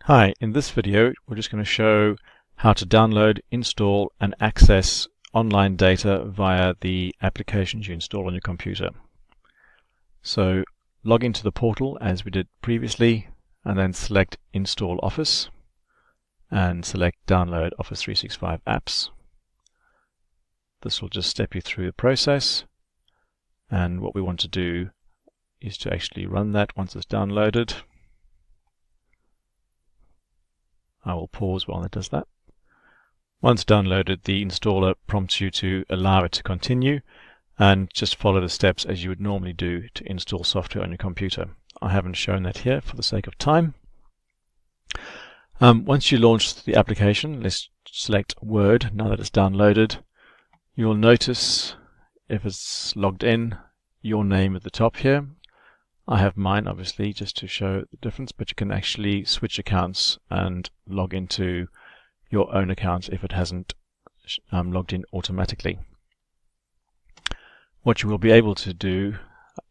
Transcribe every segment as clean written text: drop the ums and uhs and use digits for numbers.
Hi, in this video we're just going to show how to download, install and access online data via the applications you install on your computer. So log into the portal as we did previously and then select Install Office and select Download Office 365 Apps. This will just step you through the process, and what we want to do is to actually run that once it's downloaded. I will pause while it does that. Once downloaded, the installer prompts you to allow it to continue and just follow the steps as you would normally do to install software on your computer. I haven't shown that here for the sake of time. Once you launch the application, let's select Word now that it's downloaded. You'll notice, if it's logged in, your name at the top here. I have mine obviously just to show the difference, but you can actually switch accounts and log into your own account if it hasn't logged in automatically. What you will be able to do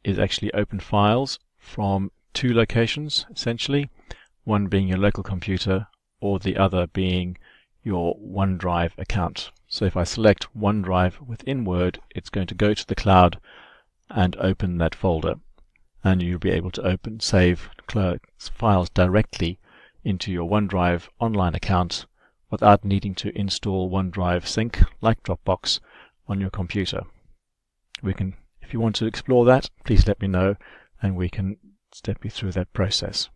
is actually open files from two locations essentially, one being your local computer or the other being your OneDrive account. So if I select OneDrive within Word, it's going to go to the cloud and open that folder, and you'll be able to save files directly into your OneDrive online account without needing to install OneDrive Sync like Dropbox on your computer. If you want to explore that, please let me know and we can step you through that process.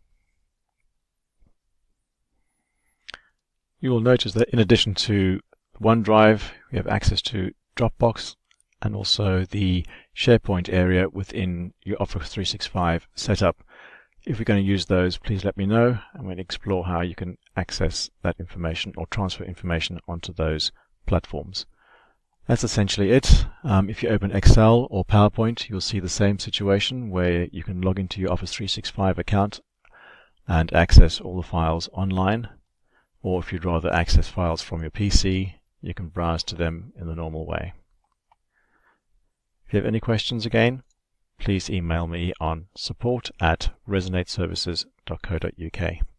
You will notice that in addition to OneDrive, we have access to Dropbox and also the SharePoint area within your Office 365 setup. If you're going to use those, please let me know and we'll explore how you can access that information or transfer information onto those platforms. That's essentially it. If you open Excel or PowerPoint, you'll see the same situation where you can log into your Office 365 account and access all the files online. Or if you'd rather access files from your PC, you can browse to them in the normal way. If you have any questions again, please email me on support@resonateservices.co.uk.